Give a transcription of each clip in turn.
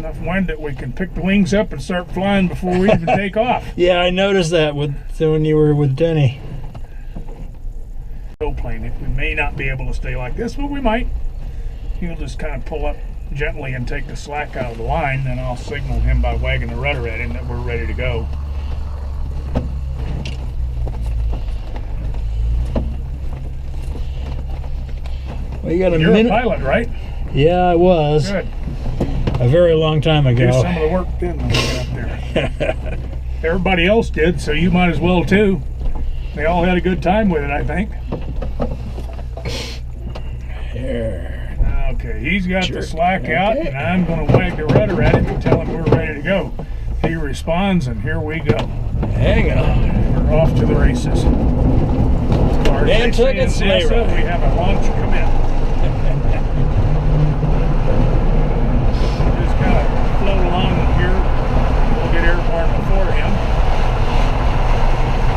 enough wind that we can pick the wings up and start flying before we even take off. Yeah, I noticed that when you were with Denny. Plane, we may not be able to stay like this, but we might. He'll just kind of pull up gently and take the slack out of the line, then I'll signal him by wagging the rudder at him that we're ready to go. Well, you got a You're minute. a pilot, right? Yeah, I was. Good. A very long time ago. Do some of the work then when we get up there. Everybody else did, so you might as well too. They all had a good time with it, I think. Here. Okay, he's got the slack out, and I'm going to wag the rudder at him and tell him we're ready to go. He responds, and here we go. Hang on. We're off to the races. Dan took it sleigh ride. We have a launch come in. Just kind of float along here. We'll get airborne before him.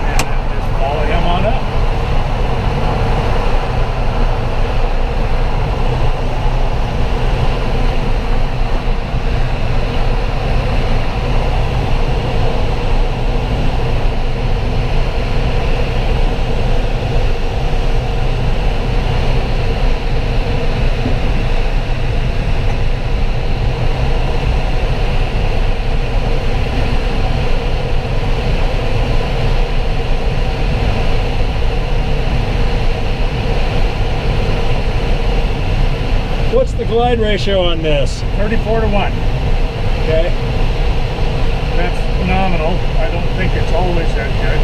And then just follow him on up. What's the glide ratio on this? 34 to 1. Okay. That's phenomenal. I don't think it's always that good.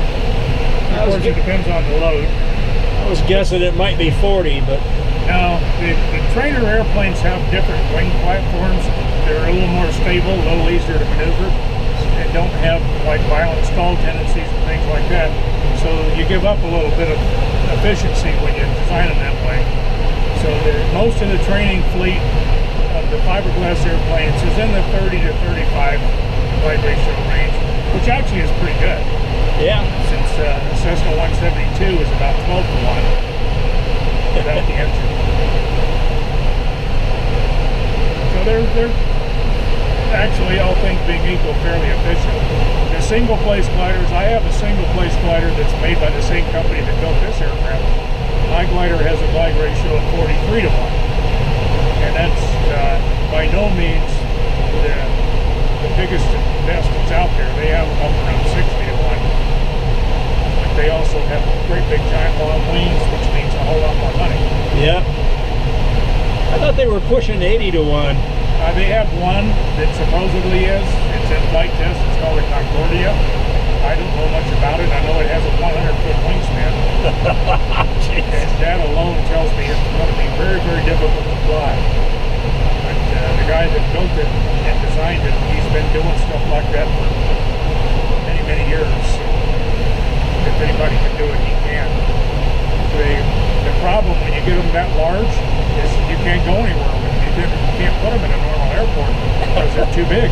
Of course, it depends on the load. I was guessing it might be 40, but... No, the trainer airplanes have different wing platforms. They're a little more stable, a little easier to maneuver, and don't have like violent stall tendencies and things like that. So you give up a little bit of efficiency when you design them that way. So most of the training fleet of the fiberglass airplanes is in the 30 to 35 glide ratio range, which actually is pretty good. Yeah. Since Cessna 172 is about 12 to 1 without the engine. So they're actually, all things being equal, fairly efficient. The single place gliders, I have a single place glider that's made by the same company that built this aircraft. My glider has a glide ratio of 43 to 1. And that's by no means the biggest and best that's out there. They have them up around 60 to 1. But they also have great big giant long wings, which means a whole lot more money. Yep. I thought they were pushing 80 to 1. They have one that supposedly is. It's in flight test. It's called a Concordia. I don't know much about it. I know it has a 100-foot wingspan. And that alone tells me it's going to be very, very difficult to fly. But the guy that built it and designed it, he's been doing stuff like that for many, many years. So if anybody can do it, he can. The problem when you get them that large is you can't go anywhere with them. You can't put them in a normal airport because they're too big.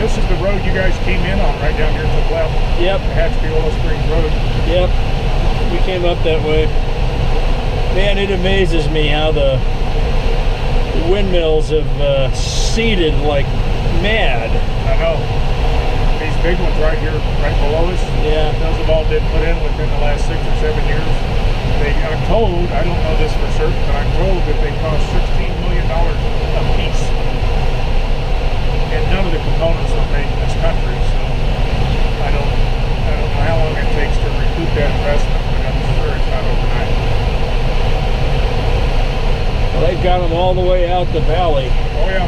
This is the road you guys came in on, right down here to the left. Yep. Tehachapi Oil Springs Road. Yep. We came up that way. Man, it amazes me how the windmills have seeded like mad. I know. These big ones right here, right below us. Yeah. Those have all been put in within the last 6 or 7 years. I'm told, I don't know this for certain, but I'm told that they cost $16 million a piece. And none of the components are made in this country, so I don't know how long it takes to recoup that investment, but I'm sure it's not overnight. Well, they've got them all the way out the valley. Oh yeah.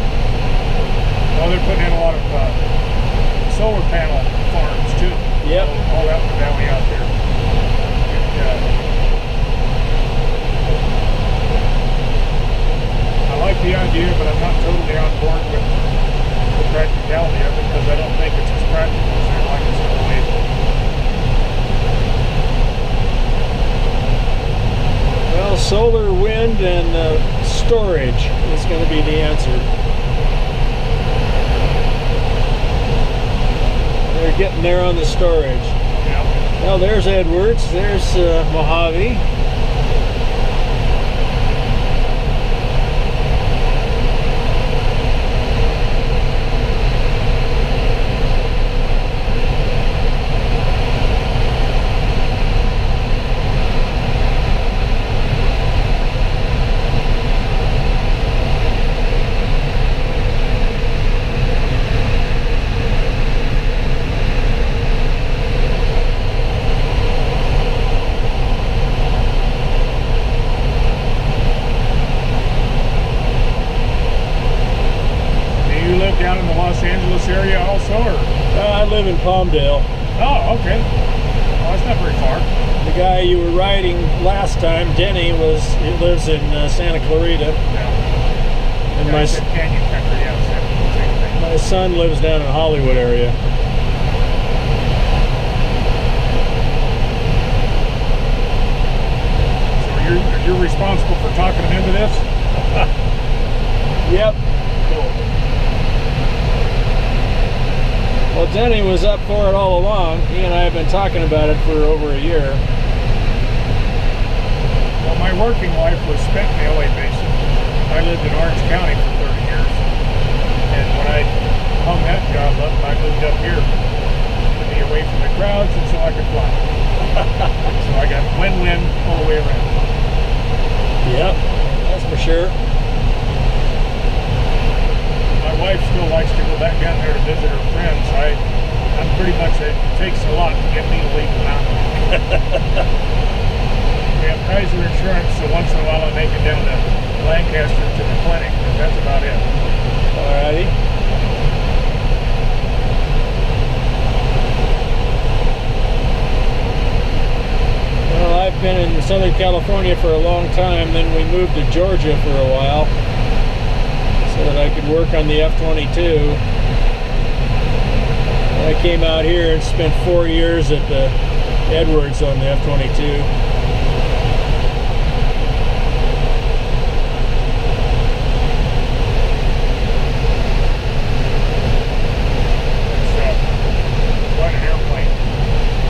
Well, they're putting in a lot of solar panel farms too. Yep. All out in the valley out there. And, I like the idea, but I'm not totally on board with the practicality of it because I don't think it's as practical as they'd like us to believe. solar, wind, and storage is going to be the answer. They're getting there on the storage. Yeah. Well, there's Edwards. There's Mojave. Down in the Los Angeles area also, or? I live in Palmdale. Oh, okay. Well, that's not very far. The guy you were riding last time, Denny, he lives in Santa Clarita. Yeah. And my Canyon Country, yeah, same thing. My son lives down in the Hollywood area. So you're responsible for talking him into this? Yep. Cool. Well, Denny was up for it all along. He and I have been talking about it for over a year. Well, my working life was spent in the LA Basin. I lived in Orange County for 30 years. And when I hung that job up, I moved up here to be away from the crowds and so I could fly. So I got win-win all the way around. Yep, that's for sure. My wife still likes to go back down there to visit her friends. I'm pretty much, it takes a lot to get me to leave the mountain. We have Kaiser Insurance, so once in a while I make it down to Lancaster to the clinic, but that's about it. Alrighty. Well, I've been in Southern California for a long time, then we moved to Georgia for a while, so that I could work on the F-22. I came out here and spent 4 years at the Edwards on the F-22. It's quite an airplane.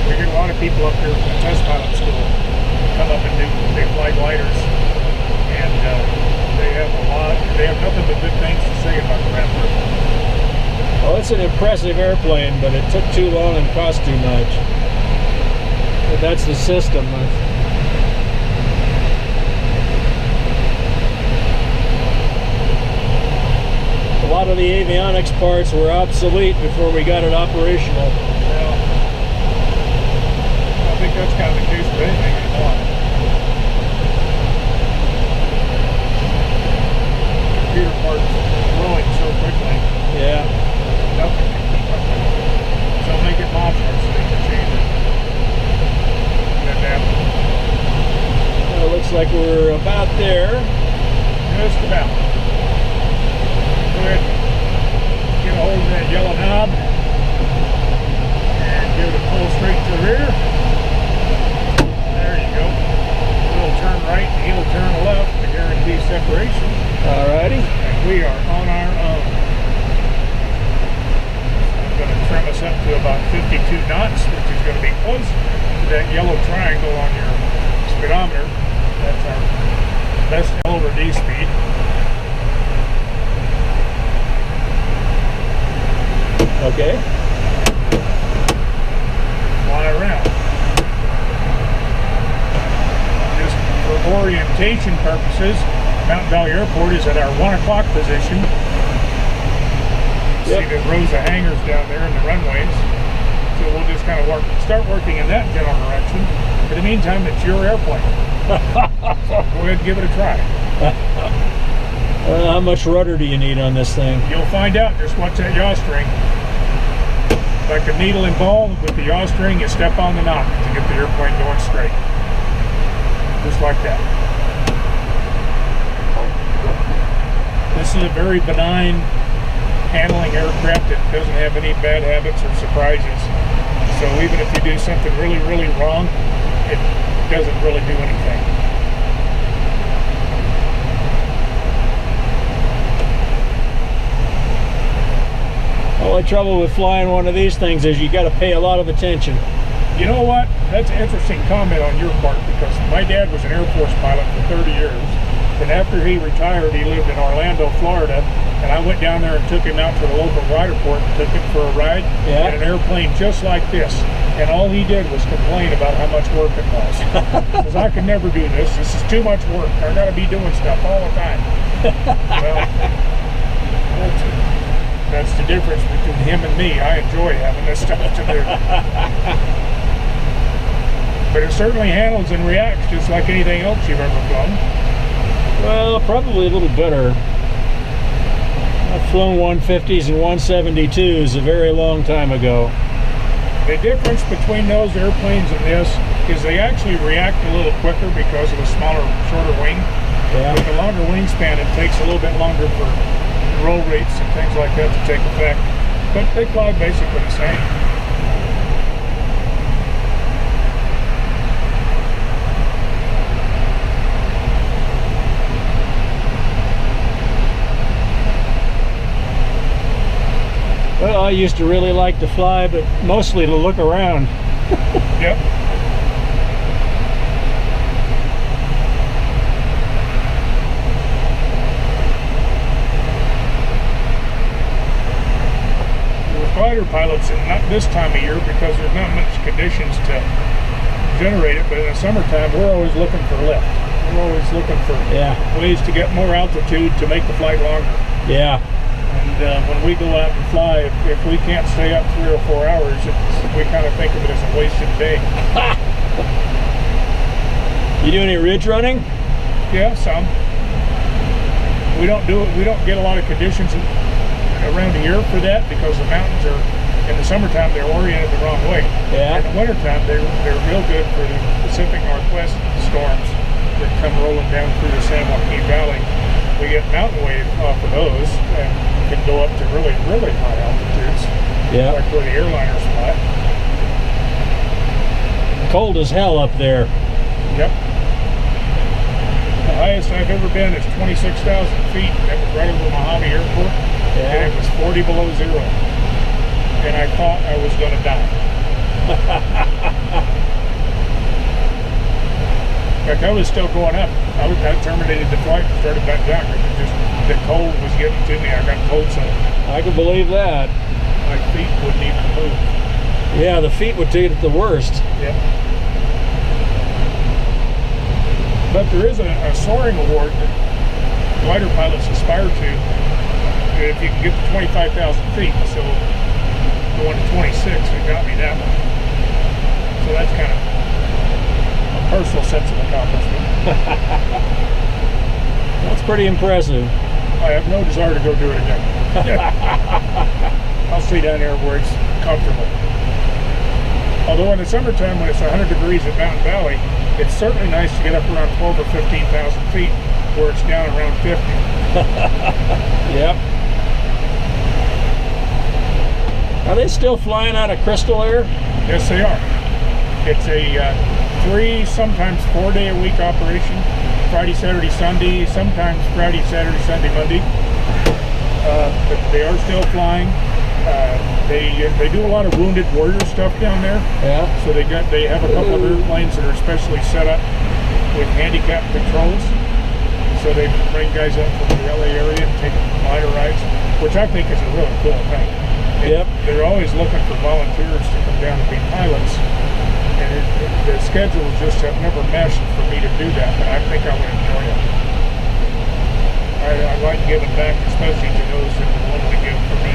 We get a lot of people up here from the test pilot school come up and they fly gliders, and they have nothing but good things to say about the Raptor. Well, it's an impressive airplane, but it took too long and cost too much. But that's the system. A lot of the avionics parts were obsolete before we got it operational. Well, I think that's kind of the case with anything anymore. Computer parts growing so quickly. Yeah. Nothing can keep up with it. So make it modular so they can change it. And adapt it. Well, it looks like we're about there. Just about. Go ahead and get a hold of that yellow knob and give it a pull straight to the rear. There you go. We'll turn right and he'll turn left to guarantee separation. Alrighty. And we are on our own. I'm going to trim us up to about 52 knots, which is going to be close to that yellow triangle on your speedometer. That's our best L over D speed. Okay. Fly around. Just for orientation purposes, Mountain Valley Airport is at our 1 o'clock position. Yep. See the rows of hangars down there in the runways. So we'll just kind of start working in that general direction. In the meantime, it's your airplane. So go ahead and give it a try. How much rudder do you need on this thing? You'll find out. Just watch that yaw string. Like a needle and ball, with the yaw string, you step on the knob to get the airplane going straight. Just like that. This is a very benign handling aircraft that doesn't have any bad habits or surprises. So even if you do something really, really wrong, it doesn't really do anything. Only trouble with flying one of these things is you got to pay a lot of attention. You know what? That's an interesting comment on your part, because my dad was an Air Force pilot for 30 years. And after he retired, he lived in Orlando, Florida. And I went down there and took him out to the local rider port and took him for a ride in an airplane just like this. And all he did was complain about how much work it was. Because I could never do this. This is too much work. I got to be doing stuff all the time. Well, that's the difference between him and me. I enjoy having this stuff to do. But it certainly handles and reacts just like anything else you've ever flown. Well, probably a little better. I've flown 150s and 172s a very long time ago. The difference between those airplanes and this is they actually react a little quicker because of the smaller, shorter wing. Yeah. With the longer wingspan, it takes a little bit longer for roll rates and things like that to take effect. But they fly basically the same. Well, I used to really like to fly, but mostly to look around. Yep. With glider pilots, and not this time of year because there's not much conditions to generate it, but in the summertime we're always looking for lift. We're always looking for ways to get more altitude to make the flight longer. Yeah. And when we go out and fly, if we can't stay up 3 or 4 hours, we kind of think of it as a wasted day. You do any ridge running? Yeah, some. We don't do it. We don't get a lot of conditions around here for that because the mountains are, in the summertime, they're oriented the wrong way. Yeah. In the wintertime, they're real good for the Pacific Northwest storms that come rolling down through the San Joaquin Valley. We get mountain wave off of those and can go up to really, really high altitudes. Yeah. Like where the airliners fly. Cold as hell up there. Yep. The highest I've ever been is 26,000 feet. That was right over Mojave Airport. Yeah. And it was 40 below zero. And I thought I was going to die. In fact, I was still going up. I terminated the flight and started back down because the cold was getting to me. I got cold sore. I can believe that. My feet wouldn't even move. Yeah, the feet would take it the worst. Yep. But there is a soaring award that glider pilots aspire to if you can get to 25,000 feet. So going to 26, it got me that one. So that's kind of a personal sense of accomplishment. That's pretty impressive. I have no desire to go do it again. I'll stay down there where it's comfortable. Although in the summertime when it's 100 degrees at Mountain Valley, it's certainly nice to get up around 12 or 15,000 feet where it's down around 50. Yep. Are they still flying out of Crystal Air? Yes, they are. It's a 3, sometimes 4 day a week operation. Friday, Saturday, Sunday, sometimes Friday, Saturday, Sunday, Monday. But they are still flying. They do a lot of wounded warrior stuff down there. Yeah. So they have a couple of airplanes that are specially set up with handicap controls. So they bring guys up from the LA area and take glider rides, which I think is a really cool thing. Yep. They're always looking for volunteers to come down and be pilots. And the schedules just have never meshed for me to do that, but I think I would enjoy it. I like giving back, especially to those that are willing to give for me.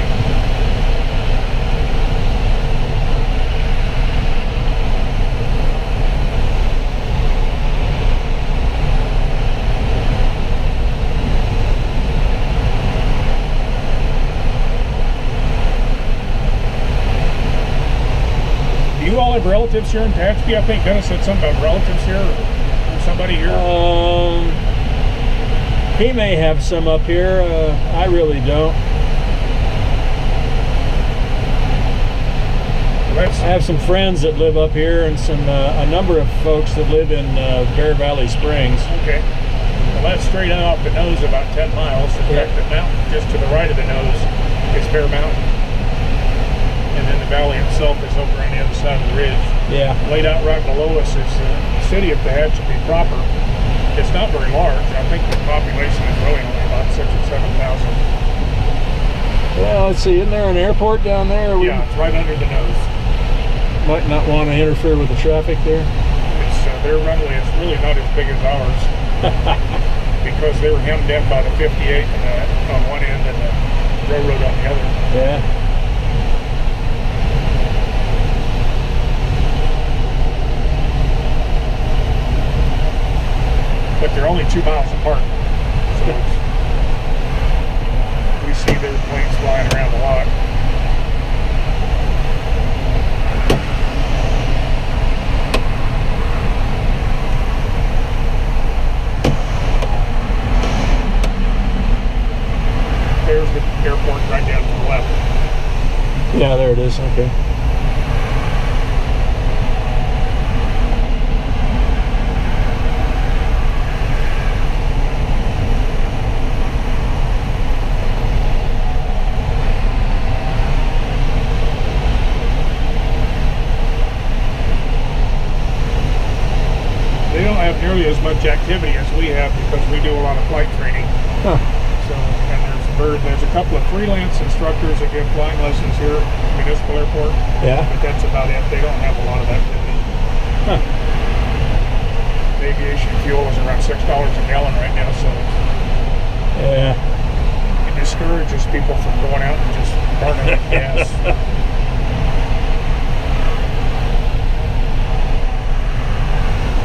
Do you all have relatives here in Tehachapi? I think Dennis said something about relatives here or somebody here. He may have some up here. I really don't. I have some friends that live up here and a number of folks that live in Bear Valley Springs. Okay. Well, that's straight out off the nose about 10 miles. In fact, the mountain just to the right of the nose is Bear Mountain. and then the valley itself is over on the other side of the ridge. Yeah. Laid out right below us is the city of Tehachapi proper. It's not very large. I think the population is really only about 6,000 or 7,000. Yeah, let's see, isn't there an airport down there? Yeah, it's right under the nose. Might not want to interfere with the traffic there. It's their runway is really not as big as ours because they were hemmed in by the 58 on one end and the railroad on the other. Yeah. But they're only 2 miles apart. So we see their planes flying around a lot. There's the airport right down to the left. Yeah, there it is. Okay. They don't have nearly as much activity as we have because we do a lot of flight training. Huh. So, and there's a couple of freelance instructors that give flying lessons here at Municipal Airport. Yeah. But that's about it. They don't have a lot of activity. Huh. Aviation fuel is around $6 a gallon right now, so Yeah. it discourages people from going out and just burning up gas.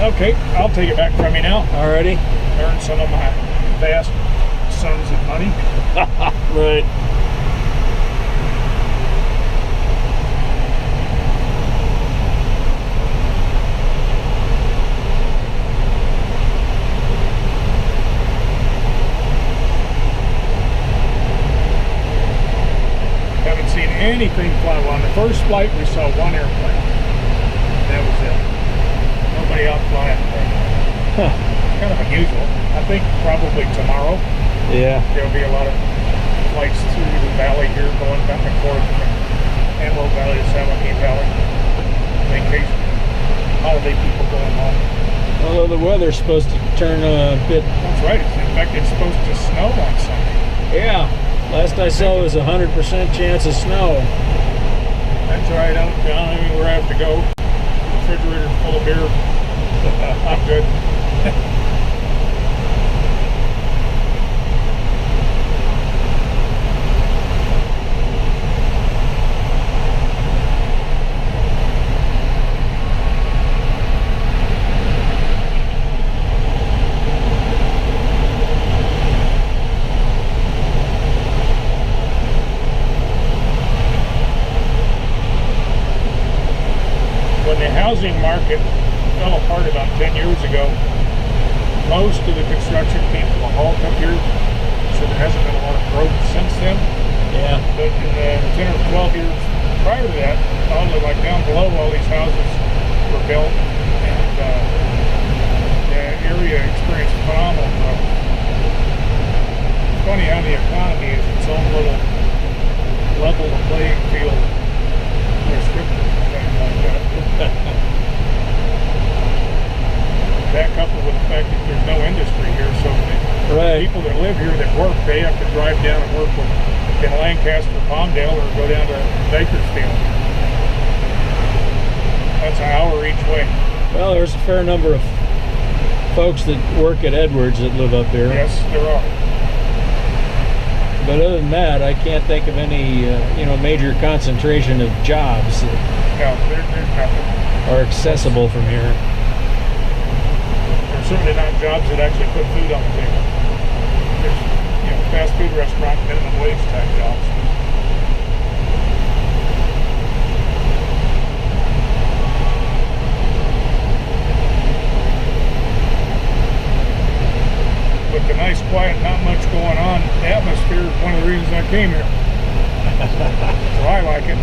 Okay, I'll take it back from you now. Alrighty. Earn some of my vast sums of money. Right. Haven't seen anything fly. Well, on the first flight, we saw one airplane. That was it. Nobody out flying today. Huh. Kind of unusual. I think probably tomorrow Yeah. there'll be a lot of flights through the valley here going back and forth from Antelope Valley to San Joaquin Valley. Vacation. Holiday people going home. Although the weather's supposed to turn a bit. That's right. In fact, it's supposed to snow on Sunday. Yeah. Last I saw was 100% chance of snow. That's right. I don't know where I have to go. Refrigerator's full of beer. I'm good. When the housing market fell apart about 10 years ago, most of the construction came to a halt up here, so there hasn't been a lot of growth since then. Yeah. But in the 10 or 12 years prior to that, all the, like down below, all these houses were built, and the area experienced phenomenal growth. It's funny how the economy is its own little level of playing field restricted and things like that. That coupled with the fact that there's no industry here, so the Right. people that live here that work, they have to drive down and work in Lancaster, Palmdale, or go down to Bakersfield. That's an hour each way. Well, there's a fair number of folks that work at Edwards that live up here. Yes, there are. But other than that, I can't think of any, major concentration of jobs that No, there's nothing. are accessible from here. There's certainly not jobs that actually put food on the table. There's, fast food restaurant, minimum wage type jobs. With the nice, quiet, not much going on atmosphere is one of the reasons I came here. So I like it.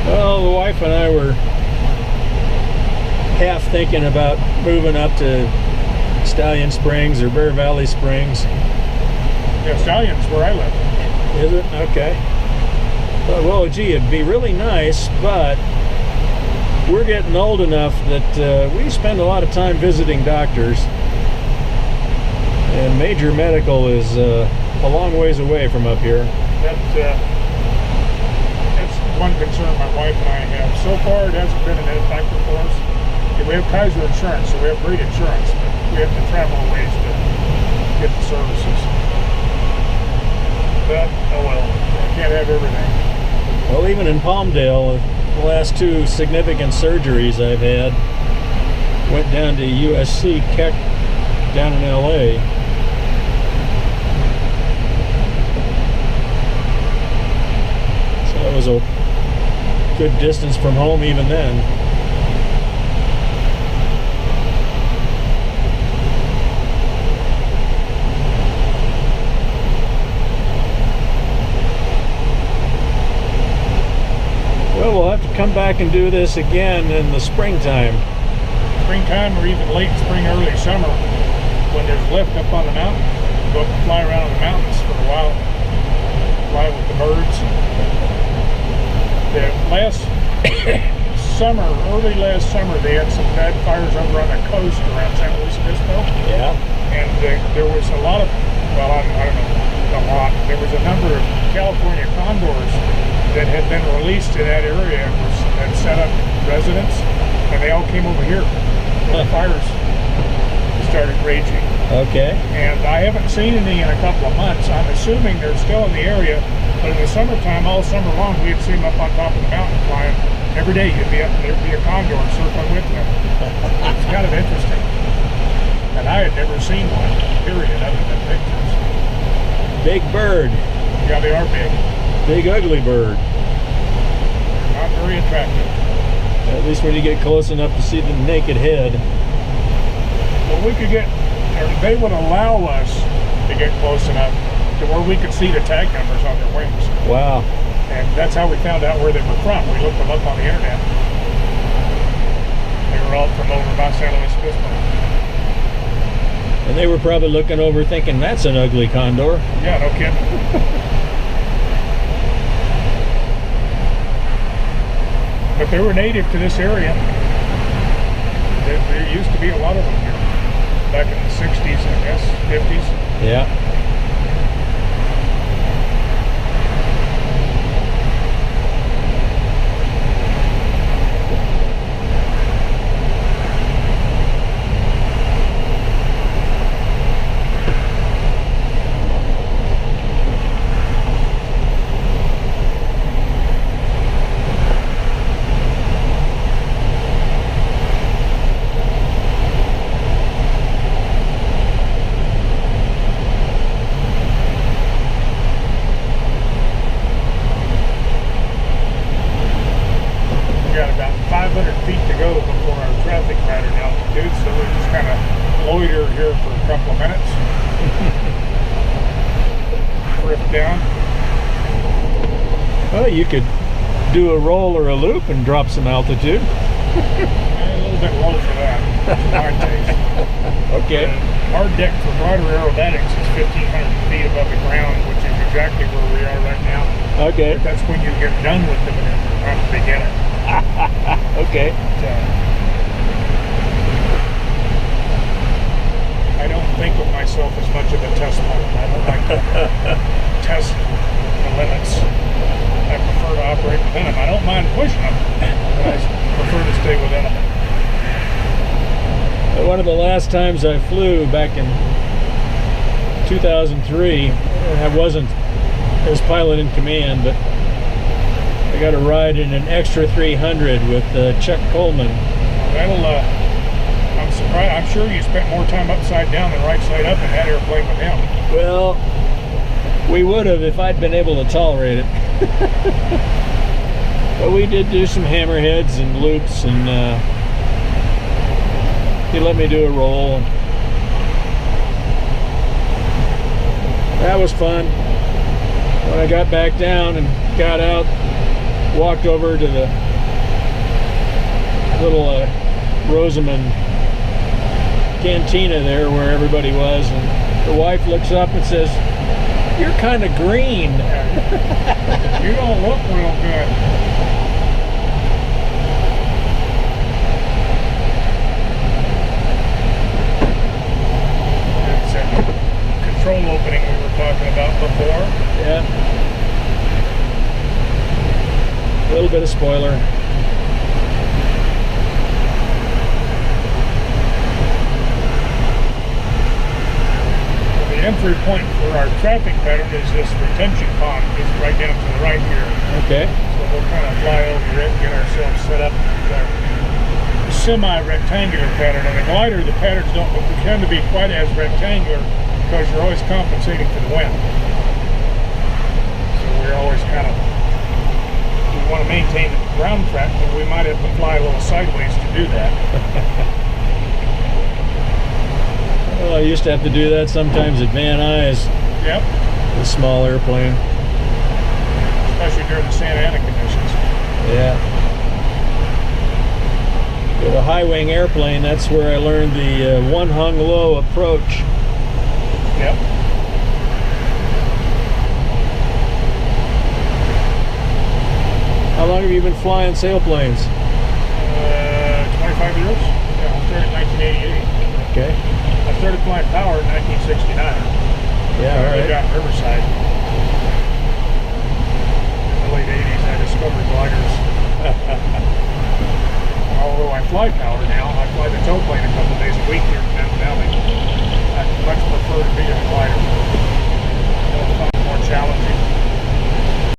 Well, the wife and I were half thinking about moving up to Stallion Springs or Bear Valley Springs. Yeah, Stallion's where I live. Is it? Okay. Thought, well, gee, it'd be really nice, but we're getting old enough that we spend a lot of time visiting doctors, and major medical is a long ways away from up here. That's one concern my wife and I have. So far, it hasn't been an ed factor for us. We have Kaiser insurance, so we have great insurance, but we have to travel a ways to get the services. But, oh well, I can't have everything. Well, even in Palmdale, the last 2 significant surgeries I've had went down to USC Keck down in LA. So that was a good distance from home even then. Well, we'll have to come back and do this again in the springtime. Springtime or even late spring, early summer, when there's lift up on the mountain. Go up and fly around the mountains for a while. Fly with the birds. The last summer, early last summer, they had some bad fires over on the coast around San Luis Obispo. Yeah. And there was a lot of, well, I don't know, a lot. There was a number of California condors that had been released to that area and had set up residence, and they all came over here when the fires started raging. Okay. And I haven't seen any in a couple of months. I'm assuming they're still in the area, but in the summertime, all summer long, we'd see them up on top of the mountain flying. Every day there'd be a condor circling with them. It's kind of interesting. And I had never seen one, period, other than pictures. Big bird. Yeah, they are big. Big ugly bird. Not very attractive. At least when you get close enough to see the naked head. Well, we could get, or they would allow us to get close enough to where we could see the tag numbers on their wings. Wow. And that's how we found out where they were from. We looked them up on the internet. They were all from over by San Luis Obispo. And they were probably looking over thinking, that's an ugly condor. Yeah, no kidding. But they were native to this area. There used to be a lot of them here. Back in the 60s, I guess, 50s. Yeah. Well, you could do a roll or a loop and drop some altitude. A little bit low for that, my taste. Okay. Our deck for broader aerobatics is 1,500 feet above the ground, which is exactly where we are right now. Okay. But that's when you get done with the maneuver, not the beginning. Okay. I don't think of myself as much of a test pilot. I don't like to test the limits. I prefer to operate within them. I don't mind pushing them, but I prefer to stay within them. One of the last times I flew back in 2003, I wasn't as pilot in command, but I got a ride in an extra 300 with Chuck Coleman. I'm surprised. I'm sure you spent more time upside down than right side up in that airplane with him. Well, we would have if I'd been able to tolerate it. But we did do some hammerheads and loops, and he let me do a roll. That was fun. When I got back down and got out, walked over to the little Rosamond cantina there where everybody was, and the wife looks up and says, You're kind of green. Yeah, you don't look real good. That's that control opening we were talking about before. Yeah. A little bit of spoiler. The entry point for our traffic pattern is this retention pond. It's right down to the right here. Okay. So we'll kind of fly over it and get ourselves set up with our semi-rectangular pattern. And the glider, the patterns don't tend to be quite as rectangular because you're always compensating for the wind. So we're always kind of, we want to maintain the ground track, but we might have to fly a little sideways to do that. Well, I used to have to do that sometimes at Van Nuys, Yep. the small airplane. Especially during the Santa Ana conditions. Yeah. With a high wing airplane, that's where I learned the one hung low approach. Yep. How long have you been flying sailplanes? 25 years. Yeah, I started in 1988. Okay. I started flying power in 1969. Yeah, all I right. got in Riverside. In the late 80s, I discovered gliders. Although I fly power now, I fly the tailplane